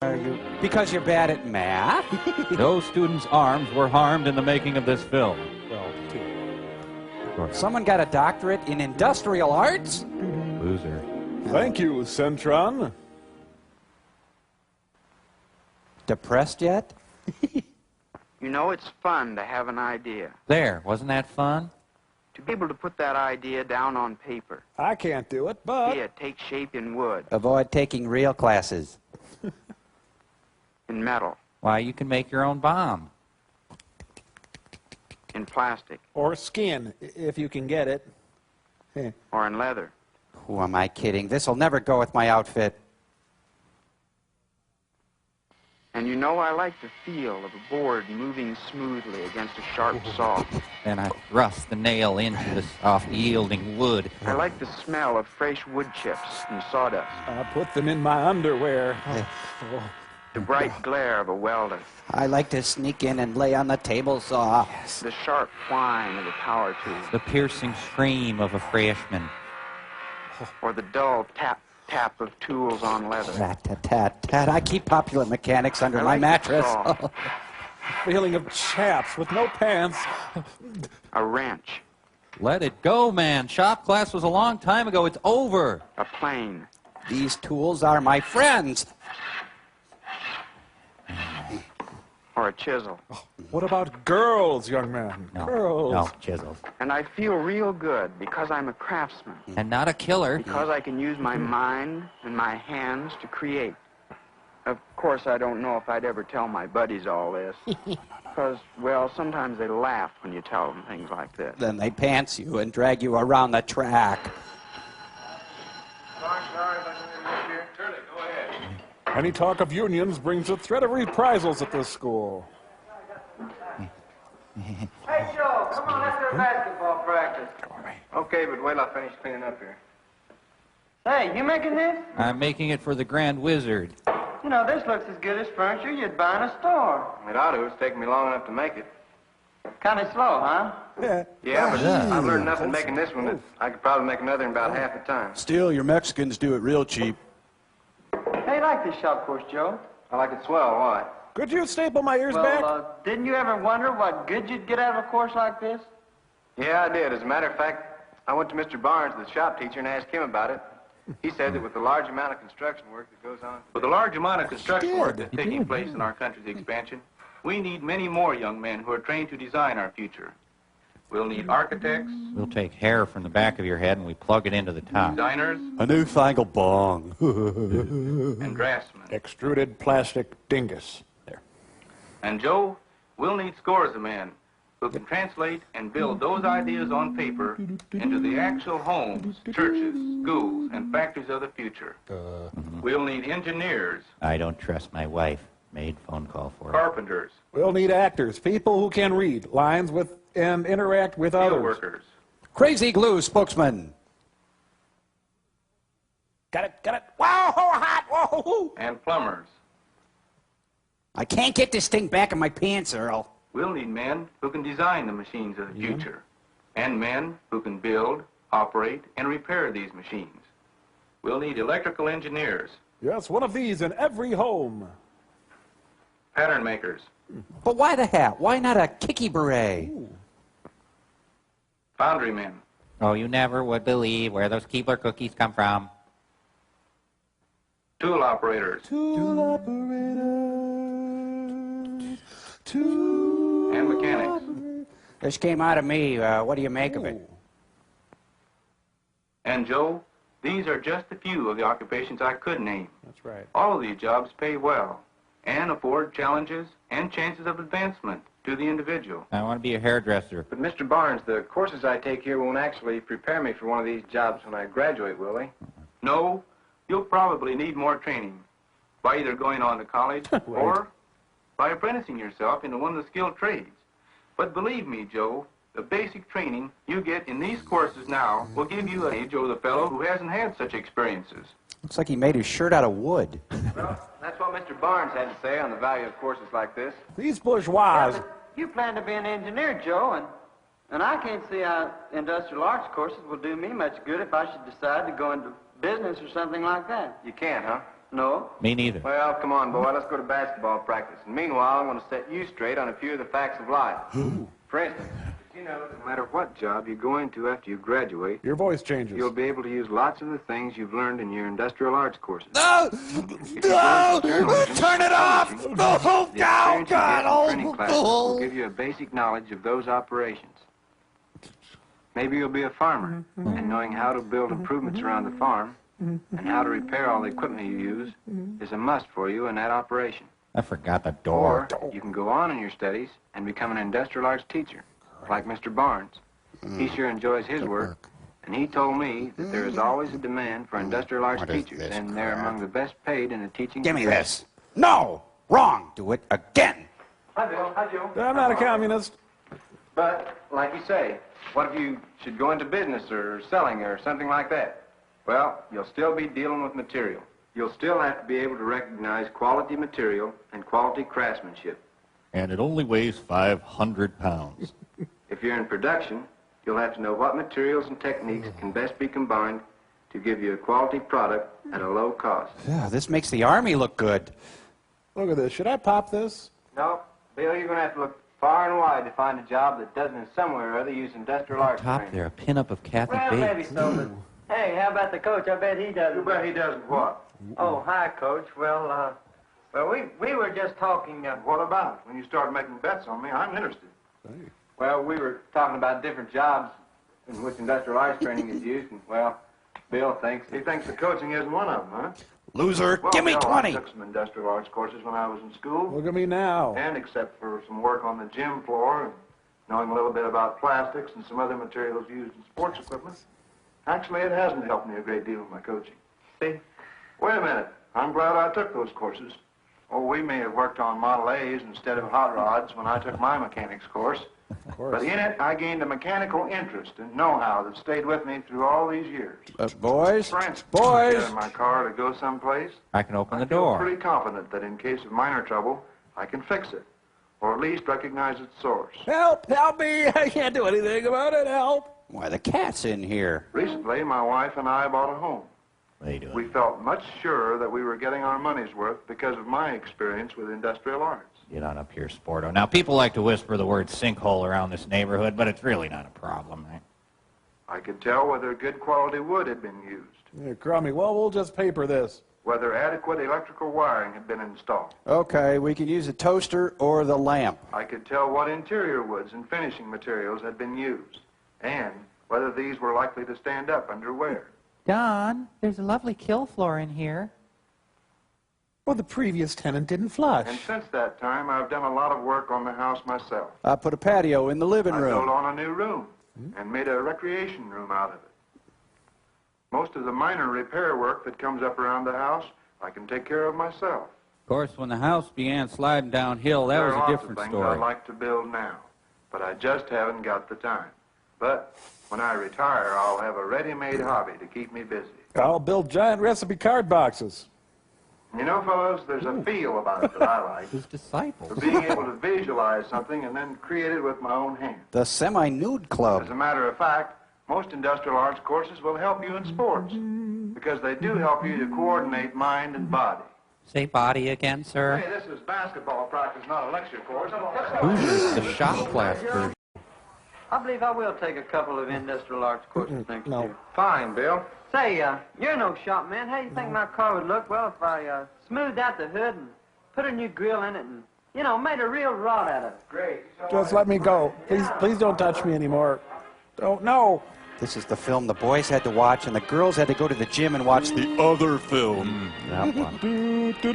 Are you? Because you're bad at math? No students' arms were harmed in the making of this film. Well, someone got a doctorate in industrial arts? Loser. Thank you, Centron. Depressed yet? You know, it's fun to have an idea. There, wasn't that fun? To be able to put that idea down on paper. I can't do it, but... See it take shape in wood, Avoid taking real classes. in metal, Why, you can make your own bomb. in plastic, Or skin, if you can get it. or in leather. Who am I kidding? This'll never go with my outfit. And you know, I like the feel of a board moving smoothly against a sharp saw. Then I thrust the nail into the soft, yielding wood. I like the smell of fresh wood chips and sawdust, I put them in my underwear. the bright glare of a welder, I like to sneak in and lay on the table saw. the sharp whine of a power tool, The piercing scream of a freshman. or the dull tap of tools on leather. Rat-tat-tat-tat. I keep Popular Mechanics under I my like the mattress. saw. Feeling of chaps with no pants. A wrench, Let it go, man. Shop class was a long time ago. It's over. a plane, These tools are my friends. or a chisel. What about girls, young man? No, Girls. no, chisels. And I feel real good because I'm a craftsman. And not a killer. Because I can use my mind and my hands to create. Of course, I don't know if I'd ever tell my buddies all this. Because, well, sometimes they laugh when you tell them things like this. Then they pants you and drag you around the track. Sorry, if I can interrupt here. Turley, go ahead. Any talk of unions brings a threat of reprisals at this school. Hey, Joe, come on, let's do basketball practice. Okay, but wait till I finish cleaning up here. Hey, you making this? I'm making it for the Grand Wizard. You know, this looks as good as furniture you'd buy in a store. It ought to. It's taken me long enough to make it. Kind of slow, huh? Yeah, but Yeah. I've learned enough in making this one that I could probably make another in about half the time. Still, your Mexicans do it real cheap. Hey, you like this shop course, Joe? I like it swell. Why? Could you staple my ears back? Well, didn't you ever wonder what good you'd get out of a course like this? Yeah, I did. As a matter of fact, I went to Mr. Barnes, the shop teacher, and asked him about it. He said that with the large amount of construction work that goes on... With the large amount of construction work that's He taking did. place in our country's expansion, we need many more young men who are trained to design our future. We'll need architects, We'll take hair from the back of your head and we plug it into the top. designers, A newfangled bong. and draftsmen. Extruded plastic dingus. There. And Joe, we'll need scores of men who can translate and build those ideas on paper into the actual homes, churches, schools, and factories of the future. We'll need engineers, I don't trust my wife. Made phone call for her. carpenters, We'll need actors, people who can read lines with and interact with steel others. workers, Crazy glue spokesman. Got it. Wow, hot, whoa. and plumbers. I can't get this thing back in my pants, Earl. We'll need men who can design the machines of the future, and men who can build, operate, and repair these machines. We'll need electrical engineers, Yes, one of these in every home. pattern makers, But why the hat? Why not a kicky beret? foundry men, Oh, you never would believe where those Keebler cookies come from. tool operators, Tool operators. Tool. and mechanics. This came out of me. What do you make of it? And Joe, these are just a few of the occupations I could name. That's right. All of these jobs pay well and afford challenges and chances of advancement to the individual. I want to be a hairdresser. But, Mr. Barnes, the courses I take here won't actually prepare me for one of these jobs when I graduate, will they? No, you'll probably need more training by either going on to college or by apprenticing yourself into one of the skilled trades. But believe me, Joe, the basic training you get in these courses now will give you an age over the fellow who hasn't had such experiences. Looks like he made his shirt out of wood. Well, that's what Mr. Barnes had to say on the value of courses like this. These bourgeois. Yeah, but you plan to be an engineer, Joe, and I can't see how industrial arts courses will do me much good if I should decide to go into business or something like that. You can't, huh? No. Me neither. Well, come on, boy. Let's go to basketball practice. And meanwhile, I'm going to set you straight on a few of the facts of life. For instance, you know, no matter what job you go into after you graduate, Your voice changes. you'll be able to use lots of the things you've learned in your industrial arts courses. No! No! Turn it off! Oh, God! Training classes will give you a basic knowledge of those operations. Maybe you'll be a farmer, and knowing how to build improvements around the farm and how to repair all the equipment you use is a must for you in that operation. I forgot the door. Or you can go on in your studies and become an industrial arts teacher, like Mr. Barnes. He sure enjoys his work, and he told me that there is always a demand for industrial arts teachers, and they're among the best paid in the teaching Give me profession. this. No! Wrong! Do it again. Hi, Bill. Hi, Joe. I'm not a communist. But, like you say, what if you should go into business or selling or something like that? Well, you'll still be dealing with material. You'll still have to be able to recognize quality material and quality craftsmanship. And it only weighs 500 pounds. If you're in production, you'll have to know what materials and techniques can best be combined to give you a quality product at a low cost. Yeah, this makes the Army look good. Look at this. Should I pop this? No, Bill, you're going to have to look far and wide to find a job that doesn't in some way or other use industrial arts Top training. there, a pinup of Kathy Well, Bates. maybe so, but hey, how about the coach? I bet he does. You bet he doesn't what? Oh, hi, Coach. Well, we were just talking. What about it? When you start making bets on me, I'm interested. Well, we were talking about different jobs in which industrial arts training is used, and, well, Bill thinks... He thinks the coaching isn't one of them, huh? Loser, Well, give me Bill, 20. I took some industrial arts courses when I was in school. Look at me now. And except for some work on the gym floor and knowing a little bit about plastics and some other materials used in sports equipment, actually it hasn't helped me a great deal in my coaching. See? Wait a minute. I'm glad I took those courses. Oh, we may have worked on Model A's instead of hot rods when I took my mechanics course. Of course. But in it, I gained a mechanical interest and know-how that stayed with me through all these years. Boys, For instance, when I boys. get in my car to go someplace, I can open I the feel door. pretty confident that in case of minor trouble, I can fix it, or at least recognize its source. Help! Help me! I can't do anything about it. Help! Why, the cat's in here. Recently, my wife and I bought a home. What are you doing? We felt much surer that we were getting our money's worth because of my experience with industrial arts. Get on up here, Sporto. Now, people like to whisper the word sinkhole around this neighborhood, but it's really not a problem, right? I could tell whether good quality wood had been used, Yeah, crummy. Well, we'll just paper this. whether adequate electrical wiring had been installed. Okay, we can use a toaster or the lamp. I could tell what interior woods and finishing materials had been used, and whether these were likely to stand up under wear. Don, there's a lovely kill floor in here. Well, the previous tenant didn't flush. And since that time, I've done a lot of work on the house myself. I put a patio in the living I built room. on a new room and made a recreation room out of it. Most of the minor repair work that comes up around the house, I can take care of myself. Of course, when the house began sliding downhill, that There was are a lots different of things story. I'd like to build now, but I just haven't got the time. But when I retire, I'll have a ready-made hobby to keep me busy. I'll build giant recipe card boxes. You know, fellows, there's a feel about it that I like. His disciples. For being able to visualize something and then create it with my own hands. The semi-nude As club. a matter of fact, most industrial arts courses will help you in sports because they do help you to coordinate mind and body. Say body again, sir. Hey, this is basketball practice, not a lecture course. Who's the shop class version? I believe I will take a couple of industrial arts courses next No. year. Fine, Bill. Say, you're no shop man. How do you think my car would look? Well, if I smoothed out the hood and put a new grill in it and, you know, made a real rod out of it. Great. Just let me go. Please don't touch me anymore. Don't, no. This is the film the boys had to watch, and the girls had to go to the gym and watch the other film. That one. Do-do-do.